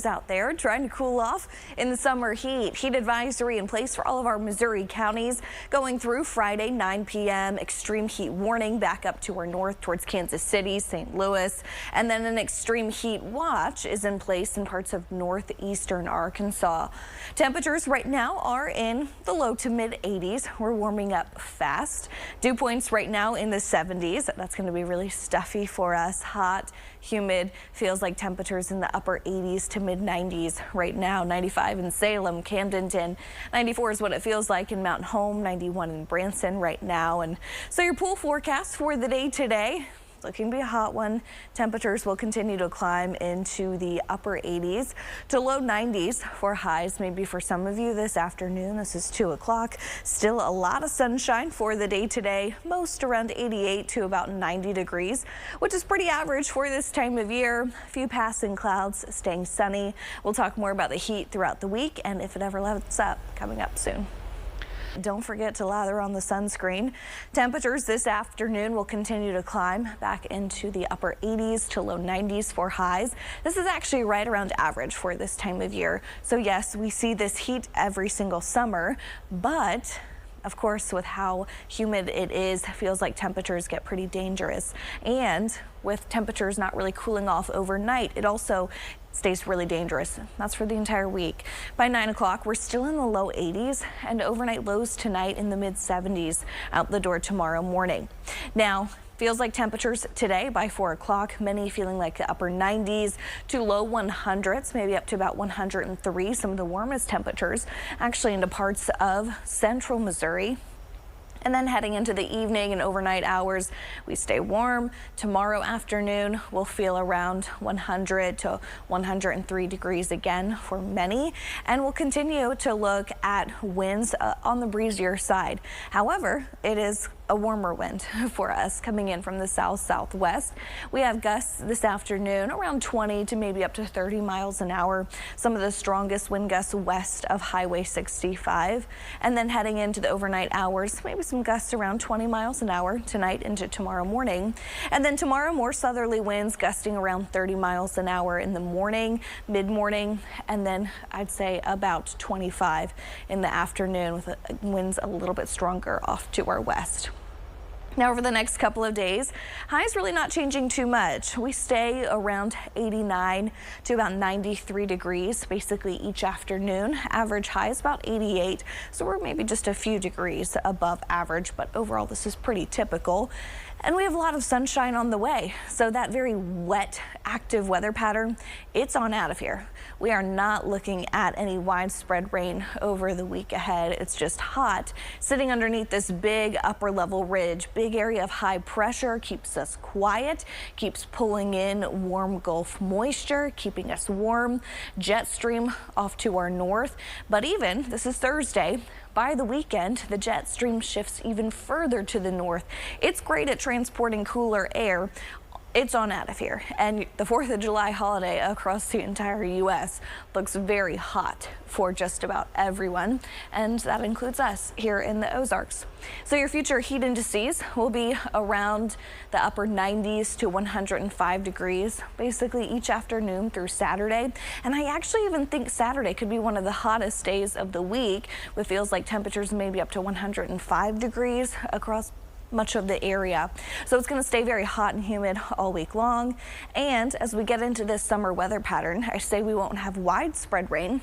Out there trying to cool off in the summer heat. Heat advisory in place for all of our Missouri counties going through Friday 9 p.m. Extreme heat warning back up to our north towards Kansas City, St. Louis, and then an extreme heat watch is in place in parts of northeastern Arkansas. Temperatures right now are in the low to mid 80s. We're warming up fast. Dew points right now in the 70s. That's going to be really stuffy for us. Hot, humid, feels like temperatures in the upper 80s to mid 90s right now. 95 in Salem, Camdenton, 94 is what it feels like in Mountain Home, 91 in Branson right now. And so your pool forecast for the day today, looking to be a hot one. Temperatures will continue to climb into the upper 80s to low 90s for highs. Maybe for some of you this afternoon. This is 2 o'clock. Still a lot of sunshine for the day today. Most around 88 to about 90 degrees, which is pretty average for this time of year. A few passing clouds, staying sunny. We'll talk more about the heat throughout the week and if it ever lets up coming up soon. Don't forget to lather on the sunscreen. Temperatures this afternoon will continue to climb back into the upper 80s to low 90s for highs. This is actually right around average for this time of year. So yes, we see this heat every single summer, but of course, with how humid it is, feels like temperatures get pretty dangerous. And with temperatures not really cooling off overnight, it also stays really dangerous. That's for the entire week. By 9 o'clock, we're still in the low 80s and overnight lows tonight in the mid 70s out the door tomorrow morning. Now, feels like temperatures today by 4 o'clock, many feeling like the upper 90s to low 100s, maybe up to about 103. Some of the warmest temperatures actually into parts of central Missouri. And then heading into the evening and overnight hours, we stay warm. Tomorrow afternoon, we'll feel around 100 to 103 degrees again for many. And we'll continue to look at winds on the breezier side. However, it is a warmer wind for us coming in from the south-southwest. We have gusts this afternoon around 20 to maybe up to 30 miles an hour. Some of the strongest wind gusts west of Highway 65. And then heading into the overnight hours, maybe some gusts around 20 miles an hour tonight into tomorrow morning. And then tomorrow, more southerly winds gusting around 30 miles an hour in the morning, mid-morning, and then I'd say about 25 in the afternoon with winds a little bit stronger off to our west. Now, over the next couple of days, highs really not changing too much. We stay around 89 to about 93 degrees basically each afternoon. Average high is about 88, so we're maybe just a few degrees above average, but overall this is pretty typical. And we have a lot of sunshine on the way, so that very wet, active weather pattern, it's on out of here. We are not looking at any widespread rain over the week ahead. It's just hot, sitting underneath this big upper level ridge. Big area of high pressure keeps us quiet, keeps pulling in warm Gulf moisture, keeping us warm. Jet stream off to our north, but even, this is Thursday, by the weekend, the jet stream shifts even further to the north. It's great at transporting cooler air. It's on out of here, and the 4th of July holiday across the entire U.S. looks very hot for just about everyone, and that includes us here in the Ozarks. So your future heat indices will be around the upper 90s to 105 degrees basically each afternoon through Saturday, and I actually even think Saturday could be one of the hottest days of the week with feels like temperatures maybe up to 105 degrees across much of the area. So it's going to stay very hot and humid all week long. And as we get into this summer weather pattern, I say we won't have widespread rain,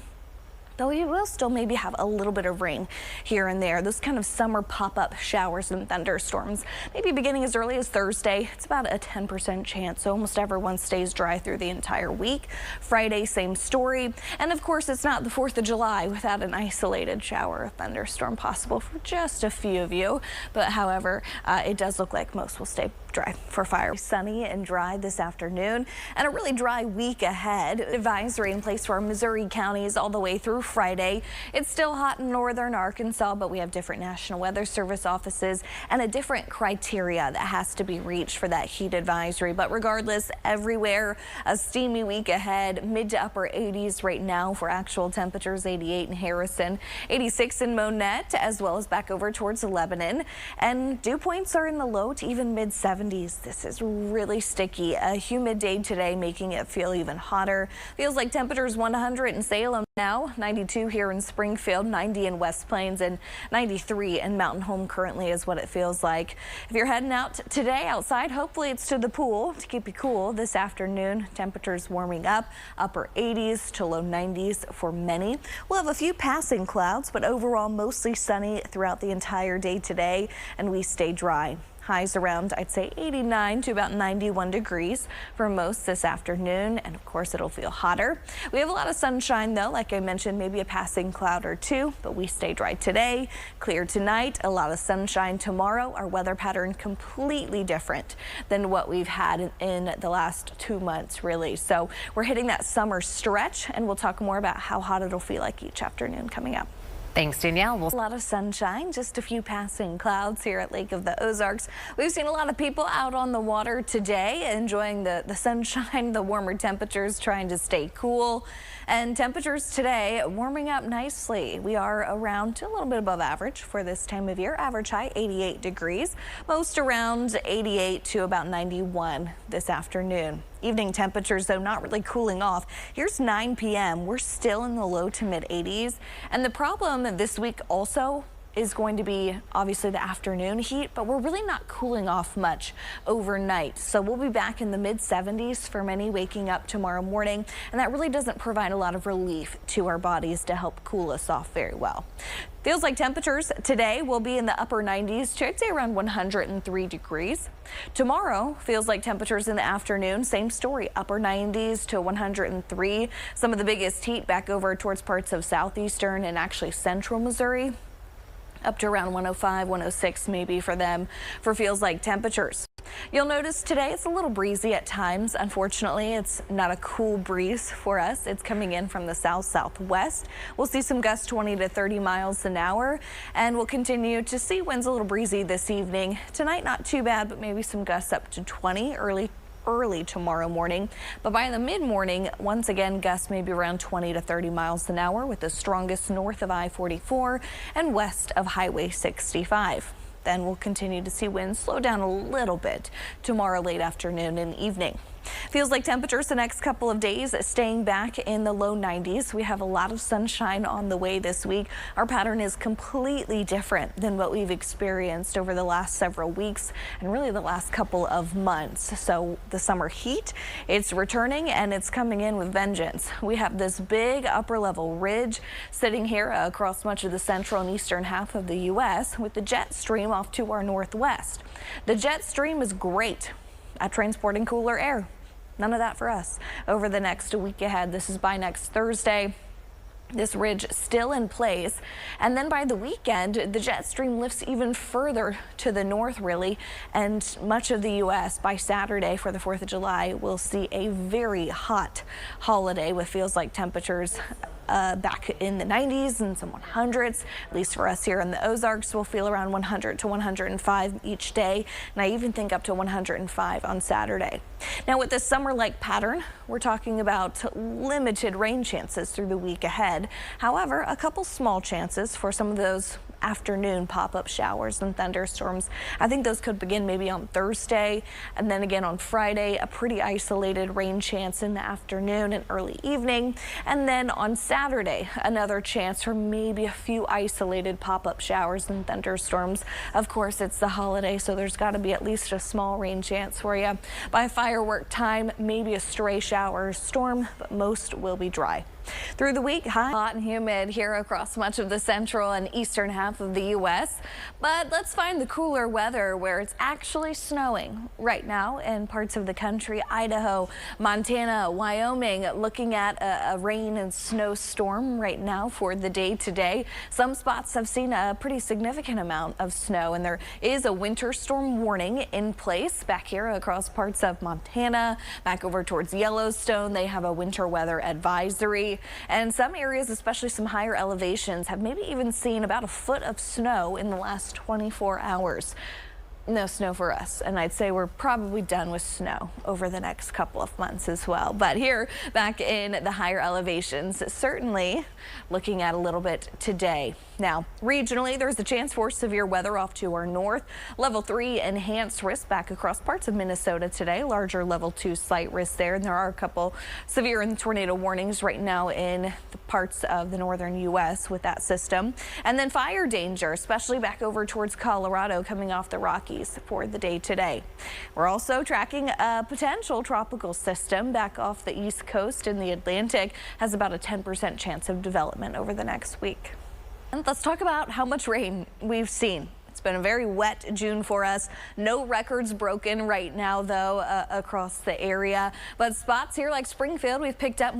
though we will still maybe have a little bit of rain here and there. Those kind of summer pop-up showers and thunderstorms, maybe beginning as early as Thursday. It's about a 10% chance, so almost everyone stays dry through the entire week. Friday, same story. And of course, it's not the 4th of July without an isolated shower or thunderstorm possible for just a few of you. But however, it does look like most will stay dry for fire. Sunny and dry this afternoon and a really dry week ahead. Advisory in place for our Missouri counties all the way through Friday. It's still hot in northern Arkansas, but we have different National Weather Service offices and a different criteria that has to be reached for that heat advisory. But regardless, everywhere a steamy week ahead, mid to upper 80s right now for actual temperatures, 88 in Harrison, 86 in Monette, as well as back over towards Lebanon. And dew points are in the low to even mid 70s. 70s. This is really sticky. A humid day today, making it feel even hotter. Feels like temperatures 100 in Salem now, 92 here in Springfield, 90 in West Plains, and 93 in Mountain Home currently is what it feels like. If you're heading out today outside, hopefully it's to the pool to keep you cool. This afternoon, temperatures warming up, upper 80s to low 90s for many. We'll have a few passing clouds, but overall mostly sunny throughout the entire day today, and we stay dry. Highs around, I'd say 89 to about 91 degrees for most this afternoon. And of course, it'll feel hotter. We have a lot of sunshine, though. Like I mentioned, maybe a passing cloud or two, but we stay dry today. Clear tonight, a lot of sunshine tomorrow. Our weather pattern completely different than what we've had in the last 2 months, really. So we're hitting that summer stretch, and we'll talk more about how hot it'll feel like each afternoon coming up. Thanks, Danielle. A lot of sunshine, just a few passing clouds here at Lake of the Ozarks. We've seen a lot of people out on the water today, enjoying the sunshine, the warmer temperatures, trying to stay cool. And temperatures today warming up nicely. We are around to a little bit above average for this time of year. Average high 88 degrees, most around 88 to about 91 this afternoon. Evening temperatures, though, not really cooling off. Here's 9 p.m. We're still in the low to mid 80s. And the problem this week also is going to be obviously the afternoon heat, but we're really not cooling off much overnight. So we'll be back in the mid 70s for many waking up tomorrow morning. And that really doesn't provide a lot of relief to our bodies to help cool us off very well. Feels like temperatures today will be in the upper 90s to, I'd say, around 103 degrees. Tomorrow feels like temperatures in the afternoon, same story, upper 90s to 103. Some of the biggest heat back over towards parts of southeastern and actually central Missouri, up to around 105, 106 maybe for them for feels like temperatures. You'll notice today it's a little breezy at times. Unfortunately, it's not a cool breeze for us. It's coming in from the southwest. We'll see some gusts 20 to 30 miles an hour, and we'll continue to see winds a little breezy this evening. Tonight, not too bad, but maybe some gusts up to 20 early tomorrow morning. But by the mid-morning, once again, gusts maybe around 20 to 30 miles an hour, with the strongest north of I-44 and west of Highway 65. Then we'll continue to see winds slow down a little bit tomorrow late afternoon and evening. Feels like temperatures the next couple of days staying back in the low 90s. We have a lot of sunshine on the way this week. Our pattern is completely different than what we've experienced over the last several weeks and really the last couple of months. So the summer heat, it's returning and it's coming in with vengeance. We have this big upper level ridge sitting here across much of the central and eastern half of the U.S. with the jet stream off to our northwest. The jet stream is great at transporting cooler air. None of that for us over the next week ahead. This is by next Thursday. This ridge still in place, and then by the weekend the jet stream lifts even further to the north, really, and much of the U.S. by Saturday for the 4th of July we'll see a very hot holiday with feels like temperatures back in the 90s and some 100s. At least for us here in the Ozarks, we'll feel around 100 to 105 each day, and I even think up to 105 on Saturday. Now with this summer-like pattern, we're talking about limited rain chances through the week ahead. However, a couple small chances for some of those afternoon pop-up showers and thunderstorms. I think those could begin maybe on Thursday, and then again on Friday, a pretty isolated rain chance in the afternoon and early evening. And then on Saturday, another chance for maybe a few isolated pop-up showers and thunderstorms. Of course, it's the holiday, so there's got to be at least a small rain chance for you. By firework time, maybe a stray shower or storm, but most will be dry. Through the week, hot and humid here across much of the central and eastern half of the U.S. But let's find the cooler weather where it's actually snowing right now in parts of the country. Idaho, Montana, Wyoming, looking at a rain and snow storm right now for the day today. Some spots have seen a pretty significant amount of snow, and there is a winter storm warning in place back here across parts of Montana. Back over towards Yellowstone, they have a winter weather advisory. And some areas, especially some higher elevations, have maybe even seen about a foot of snow in the last 24 hours. No snow for us, and I'd say we're probably done with snow over the next couple of months as well. But here back in the higher elevations, certainly looking at a little bit today. Now, regionally, there's a chance for severe weather off to our north. Level 3 enhanced risk back across parts of Minnesota today. Larger level 2 slight risk there, and there are a couple severe and tornado warnings right now in the parts of the northern U.S. with that system. And then fire danger, especially back over towards Colorado, coming off the Rockies for the day today. We're also tracking a potential tropical system back off the east coast in the Atlantic. Has about a 10% chance of development over the next week. And let's talk about how much rain we've seen. It's been a very wet June for us. No records broken right now, though, across the area. But spots here like Springfield, we've picked up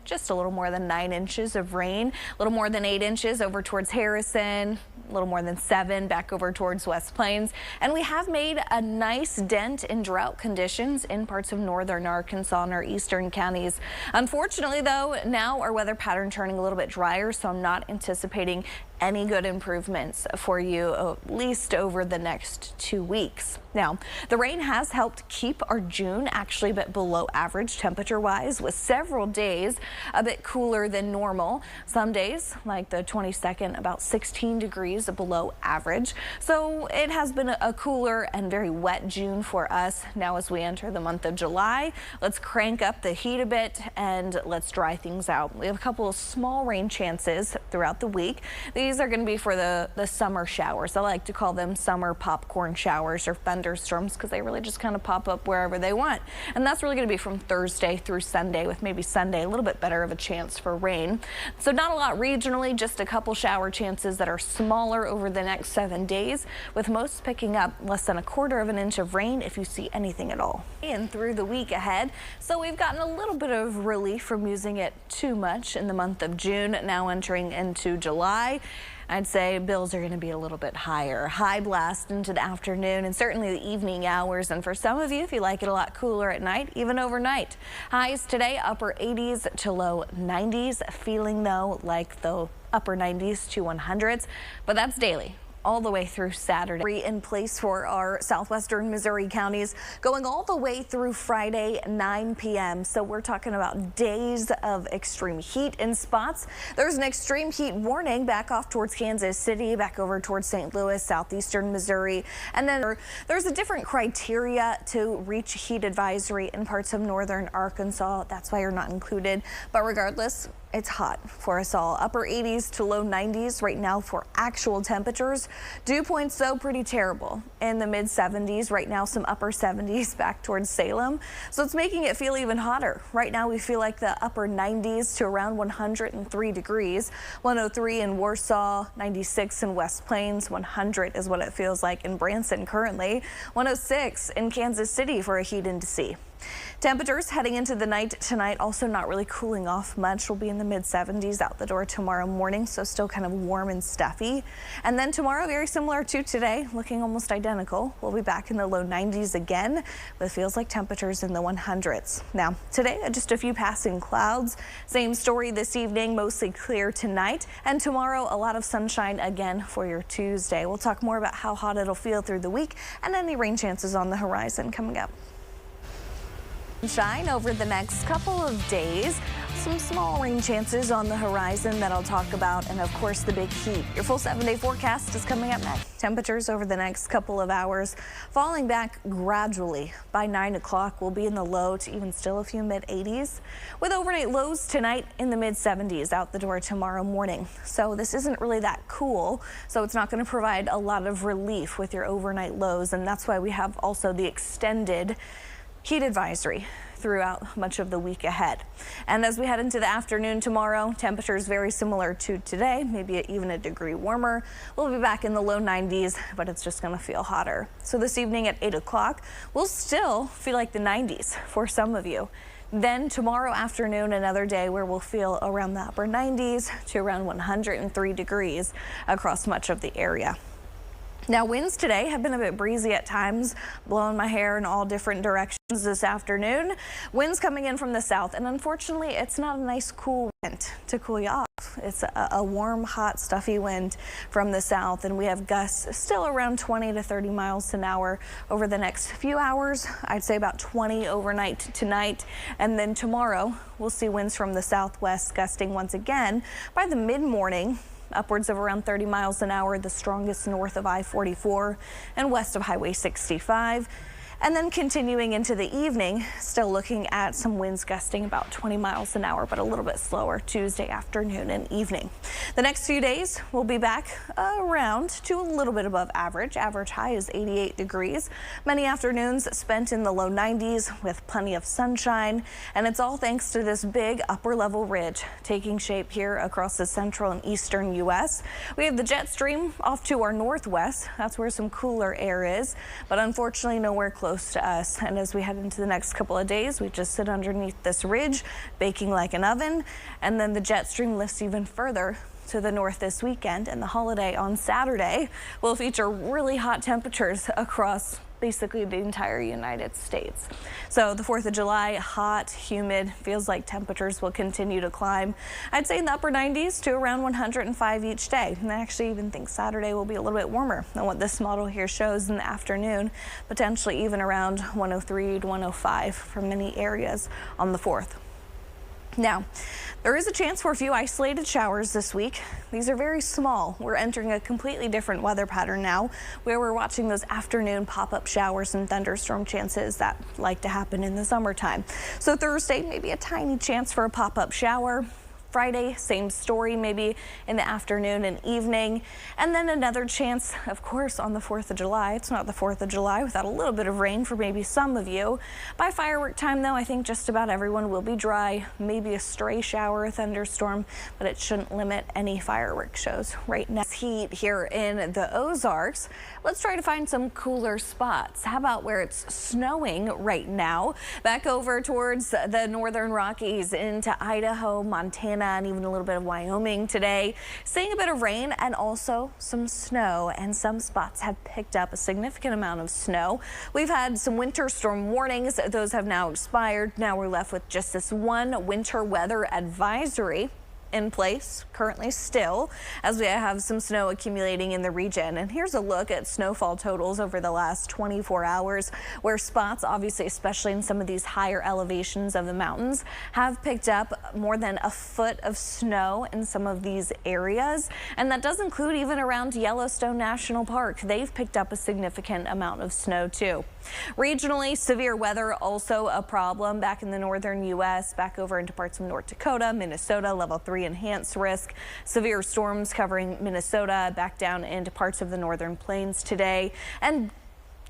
just a little more than 9 inches of rain, a little more than 8 inches over towards Harrison, a little more than 7 back over towards West Plains. And we have made a nice dent in drought conditions in parts of northern Arkansas and our eastern counties. Unfortunately, though, now our weather pattern turning a little bit drier, so I'm not anticipating any good improvements for you, at least over the next 2 weeks. Now, the rain has helped keep our June actually a bit below average temperature wise, with several days a bit cooler than normal. Some days, like the 22nd, about 16 degrees below average. So it has been a cooler and very wet June for us. Now, as we enter the month of July, let's crank up the heat a bit and let's dry things out. We have a couple of small rain chances throughout the week. These are going to be for the summer showers. I like to call them summer popcorn showers or thunderstorms because they really just kind of pop up wherever they want. And that's really going to be from Thursday through Sunday, with maybe Sunday a little bit better of a chance for rain. So not a lot regionally, just a couple shower chances that are smaller over the next 7 days, with most picking up less than 1/4 inch of rain if you see anything at all. And through the week ahead, so we've gotten a little bit of relief from using it too much in the month of June. Now entering into July, I'd say bills are going to be a little bit higher. High blast into the afternoon and certainly the evening hours. And for some of you, if you like it a lot cooler at night, even overnight. Highs today, upper 80s to low 90s. Feeling, though, like the upper 90s to 100s. But that's daily, all the way through Saturday. In place for our southwestern Missouri counties, going all the way through Friday 9 p.m. So we're talking about days of extreme heat in spots. There's an extreme heat warning back off towards Kansas City, back over towards St. Louis, southeastern Missouri. And then there's a different criteria to reach heat advisory in parts of northern Arkansas. That's why you're not included. But regardless, it's hot for us all. Upper 80s to low 90s right now for actual temperatures. Dew points, though, pretty terrible in the mid 70s right now, some upper 70s back towards Salem. So it's making it feel even hotter. Right now we feel like the upper 90s to around 103 degrees. 103 in Warsaw, 96 in West Plains, 100 is what it feels like in Branson currently. 106 in Kansas City for a heat indice. Temperatures heading into the night tonight also not really cooling off much. We'll be in the mid 70s out the door tomorrow morning, so still kind of warm and stuffy. And then tomorrow, very similar to today, looking almost identical. We'll be back in the low 90s again, with feels like temperatures in the 100s. Now, today, just a few passing clouds. Same story this evening, mostly clear tonight. And tomorrow, a lot of sunshine again for your Tuesday. We'll talk more about how hot it'll feel through the week and any rain chances on the horizon coming up. Sunshine over the next couple of days. Some small rain chances on the horizon that I'll talk about, and of course the big heat. Your full 7-day forecast is coming up next. Temperatures over the next couple of hours falling back gradually. By 9 o'clock, we'll be in the low to even still a few mid 80s, with overnight lows tonight in the mid 70s out the door tomorrow morning. So this isn't really that cool, so it's not going to provide a lot of relief with your overnight lows, and that's why we have also the extended heat advisory throughout much of the week ahead. And as we head into the afternoon tomorrow, temperatures very similar to today, maybe even a degree warmer. We'll be back in the low 90s, but it's just going to feel hotter. So this evening at 8 o'clock, we'll still feel like the 90s for some of you. Then tomorrow afternoon, another day where we'll feel around the upper 90s to around 103 degrees across much of the area. Now, winds today have been a bit breezy at times, blowing my hair in all different directions this afternoon. Winds coming in from the south, and unfortunately, it's not a nice cool wind to cool you off. It's a warm, hot, stuffy wind from the south, and we have gusts still around 20 to 30 miles an hour over the next few hours. I'd say about 20 overnight tonight, and then tomorrow we'll see winds from the southwest gusting once again by the mid-morning, upwards of around 30 miles an hour, the strongest north of I-44 and west of Highway 65. And then continuing into the evening, still looking at some winds gusting about 20 miles an hour, but a little bit slower Tuesday afternoon and evening. The next few days will be back around to a little bit above average. Average high is 88 degrees. Many afternoons spent in the low 90s with plenty of sunshine. And it's all thanks to this big upper level ridge taking shape here across the central and eastern U.S. We have the jet stream off to our northwest. That's where some cooler air is, but unfortunately nowhere close to us. And as we head into the next couple of days, we just sit underneath this ridge, baking like an oven, and then the jet stream lifts even further to the north this weekend, and the holiday on Saturday will feature really hot temperatures across basically the entire United States. So the 4th of July, hot, humid, feels like temperatures will continue to climb. I'd say in the upper 90s to around 105 each day. And I actually even think Saturday will be a little bit warmer than what this model here shows in the afternoon, potentially even around 103 to 105 for many areas on the 4th. Now, there is a chance for a few isolated showers this week. These are very small. We're entering a completely different weather pattern now, where we're watching those afternoon pop-up showers and thunderstorm chances that like to happen in the summertime. So Thursday, maybe a tiny chance for a pop-up shower. Friday, same story, maybe in the afternoon and evening. And then another chance, of course, on the 4th of July. It's not the 4th of July without a little bit of rain for maybe some of you. By firework time, though, I think just about everyone will be dry. Maybe a stray shower or thunderstorm, but it shouldn't limit any firework shows right now. Heat here in the Ozarks. Let's try to find some cooler spots. How about where it's snowing right now? Back over towards the northern Rockies into Idaho, Montana, and even a little bit of Wyoming today. Seeing a bit of rain and also some snow, and some spots have picked up a significant amount of snow. We've had some winter storm warnings. Those have now expired. Now we're left with just this one winter weather advisory in place currently still, as we have some snow accumulating in the region. And here's a look at snowfall totals over the last 24 hours, where spots, obviously especially in some of these higher elevations of the mountains, have picked up more than a foot of snow in some of these areas. And that does include even around Yellowstone National Park. They've picked up a significant amount of snow too. Regionally, severe weather also a problem back in the northern U.S., back over into parts of North Dakota, Minnesota, level 3 enhanced risk. Severe storms covering Minnesota, back down into parts of the northern plains today. And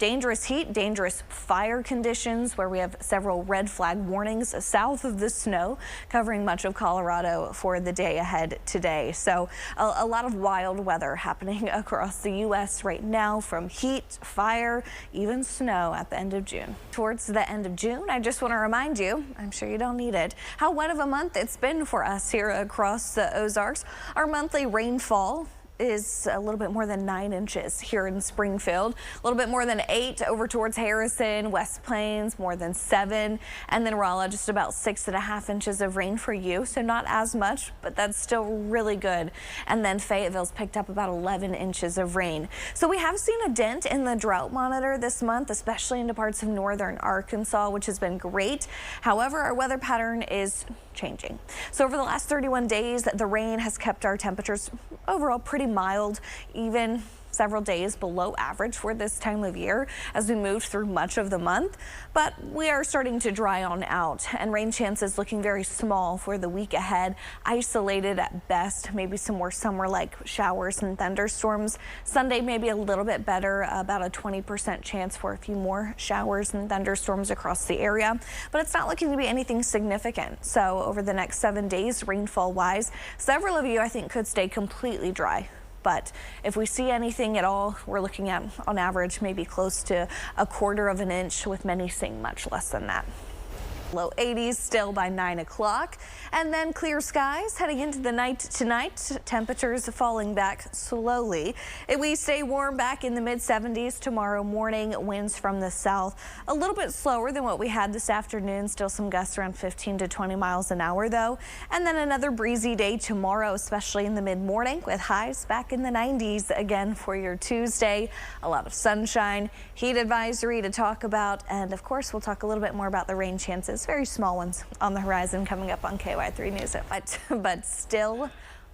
dangerous heat, dangerous fire conditions, where we have several red flag warnings south of the snow covering much of Colorado for the day ahead today. So a lot of wild weather happening across the U.S. right now, from heat, fire, even snow at the end of June. Towards the end of June, I just want to remind you, I'm sure you don't need it, how wet of a month it's been for us here across the Ozarks. Our monthly rainfall is a little bit more than 9 inches here in Springfield, a little bit more than 8 over towards Harrison, West Plains, more than 7, and then Rolla, just about 6.5 inches of rain for you. So not as much, but that's still really good. And then Fayetteville's picked up about 11 inches of rain. So we have seen a dent in the drought monitor this month, especially into parts of northern Arkansas, which has been great. However, our weather pattern is changing. So over the last 31 days, the rain has kept our temperatures overall pretty mild, even several days below average for this time of year as we moved through much of the month. But we are starting to dry on out, and rain chances looking very small for the week ahead. Isolated at best, maybe some more summer-like showers and thunderstorms. Sunday maybe a little bit better, about a 20% chance for a few more showers and thunderstorms across the area, but it's not looking to be anything significant. So over the next 7 days, rainfall wise, several of you I think could stay completely dry. But if we see anything at all, we're looking at, on average, maybe close to 1/4 of an inch, with many seeing much less than that. Low 80s still by 9 o'clock, and then clear skies heading into the night tonight. Temperatures falling back slowly. We stay warm back in the mid 70s tomorrow morning. Winds from the south a little bit slower than what we had this afternoon. Still some gusts around 15 to 20 miles an hour though. And then another breezy day tomorrow, especially in the mid morning, with highs back in the 90s again for your Tuesday. A lot of sunshine, heat advisory to talk about, and of course we'll talk a little bit more about the rain chances. Very small ones on the horizon coming up on KY3 News. But still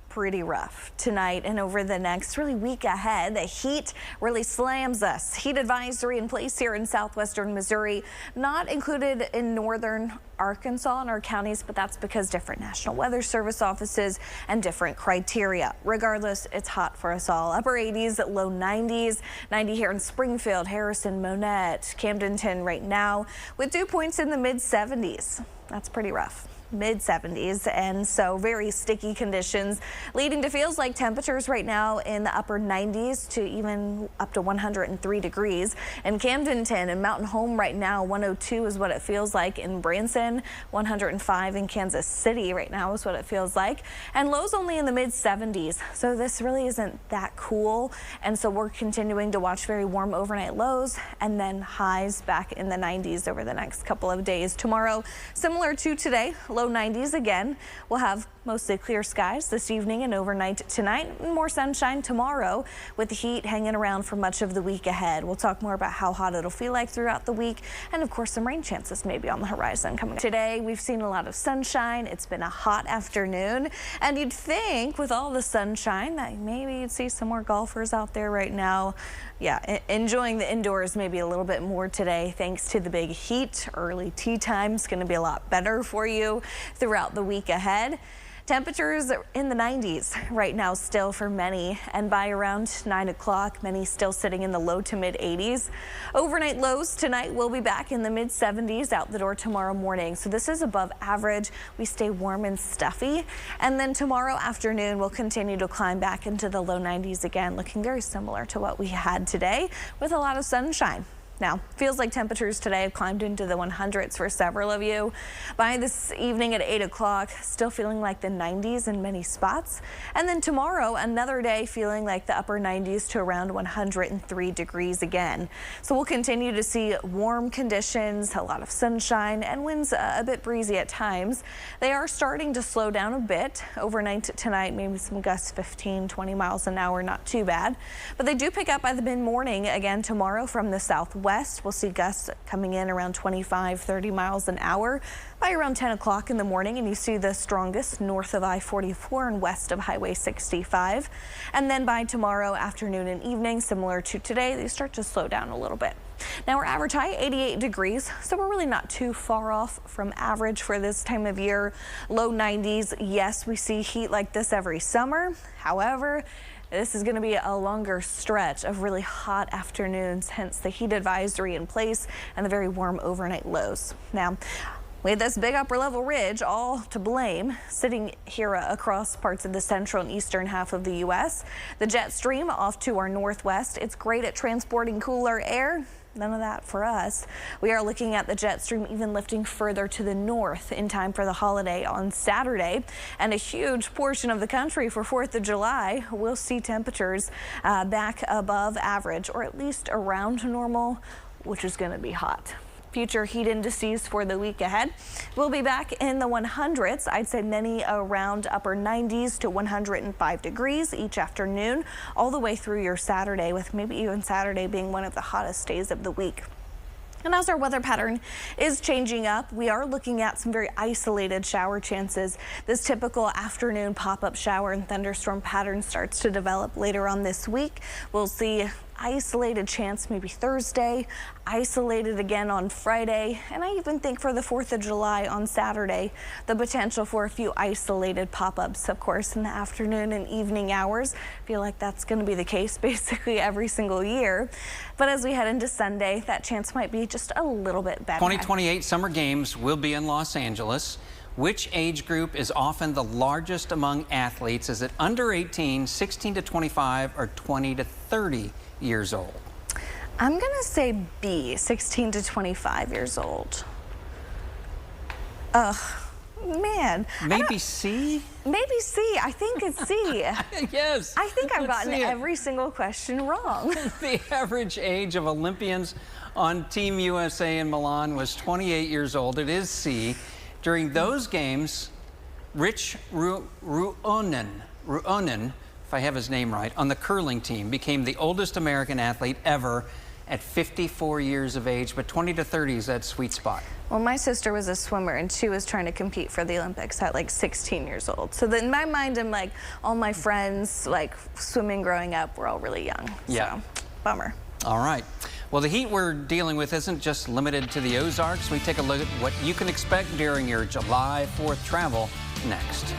pretty rough tonight and over the next really week ahead. The heat really slams us. Heat advisory in place here in southwestern Missouri, not included in northern Arkansas and our counties, but that's because different National Weather Service offices and different criteria. Regardless, it's hot for us all. Upper 80s, low 90s, 90 here in Springfield, Harrison, Monette, Camdenton right now, with dew points in the mid 70s. That's pretty rough. Mid 70s, and so very sticky conditions leading to feels like temperatures right now in the upper 90s to even up to 103 degrees in Camdenton and Mountain Home right now. 102 is what it feels like in Branson. 105 in Kansas City right now is what it feels like, and lows only in the mid 70s. So this really isn't that cool, and so we're continuing to watch very warm overnight lows and then highs back in the 90s over the next couple of days. Tomorrow, similar to today, low 90s again. We'll have mostly clear skies this evening and overnight tonight. More sunshine tomorrow with the heat hanging around for much of the week ahead. We'll talk more about how hot it'll feel like throughout the week, and of course some rain chances maybe on the horizon coming up. Today we've seen a lot of sunshine. It's been a hot afternoon, and you'd think with all the sunshine that maybe you'd see some more golfers out there right now. Yeah, enjoying the indoors maybe a little bit more today thanks to the big heat. Early tee time's going to be a lot better for you throughout the week ahead. Temperatures in the 90s right now still for many, and by around 9 o'clock, many still sitting in the low to mid 80s. Overnight lows tonight will be back in the mid 70s out the door tomorrow morning. So this is above average. We stay warm and stuffy. And then tomorrow afternoon, we'll continue to climb back into the low 90s again, looking very similar to what we had today with a lot of sunshine. Now, feels like temperatures today have climbed into the 100s for several of you. By this evening at 8 o'clock, still feeling like the 90s in many spots. And then tomorrow, another day feeling like the upper 90s to around 103 degrees again. So we'll continue to see warm conditions, a lot of sunshine, and winds a bit breezy at times. They are starting to slow down a bit. Overnight tonight, maybe some gusts 15, 20 miles an hour, not too bad. But they do pick up by the mid-morning again tomorrow from the southwest. We'll see gusts coming in around 25, 30 miles an hour by around 10 o'clock in the morning, and you see the strongest north of I-44 and west of Highway 65. And then by tomorrow afternoon and evening, similar to today, they start to slow down a little bit. Now our average high 88 degrees, so we're really not too far off from average for this time of year. Low 90s. Yes, we see heat like this every summer. However, this is going to be a longer stretch of really hot afternoons, hence the heat advisory in place and the very warm overnight lows. Now, we had this big upper level ridge, all to blame, sitting here across parts of the central and eastern half of the U.S. The jet stream off to our northwest. It's great at transporting cooler air. None of that for us. We are looking at the jet stream even lifting further to the north in time for the holiday on Saturday, and a huge portion of the country for 4th of July will see temperatures back above average, or at least around normal, which is going to be hot. Future heat indices for the week ahead will be back in the 100s. I'd say many around upper 90s to 105 degrees each afternoon, all the way through your Saturday, with maybe even Saturday being one of the hottest days of the week. And as our weather pattern is changing up, we are looking at some very isolated shower chances. This typical afternoon pop-up shower and thunderstorm pattern starts to develop later on this week. We'll see isolated chance maybe Thursday, isolated again on Friday, and I even think for the 4th of July on Saturday, the potential for a few isolated pop-ups, of course, in the afternoon and evening hours. I feel like that's going to be the case basically every single year. But as we head into Sunday, that chance might be just a little bit better. 2028 Summer Games will be in Los Angeles. Which age group is often the largest among athletes? Is it under 18, 16 to 25, or 20 to 30 years old? I'm going to say B, 16 to 25 years old. Ugh, man. Maybe C? Maybe C. I think it's C. Yes. I think I've let's gotten see it. every single question wrong. The average age of Olympians on Team USA in Milan was 28 years old. It is C. During those games, Rich Ruonen, if I have his name right, on the curling team became the oldest American athlete ever at 54 years of age, but 20 to 30 is that sweet spot. Well, my sister was a swimmer, and she was trying to compete for the Olympics at like 16 years old. So then in my mind, I'm like, all my friends, like swimming growing up, were all really young. Yeah. So, bummer. All right. Well, the heat we're dealing with isn't just limited to the Ozarks. We take a look at what you can expect during your July 4th travel next.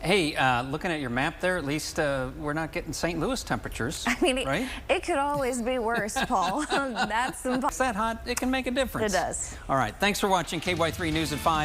Hey, looking at your map there, at least we're not getting St. Louis temperatures. I mean, right? It could always be worse, Paul. That's impossible. It's that hot, it can make a difference. It does. All right, thanks for watching KY3 News at 5.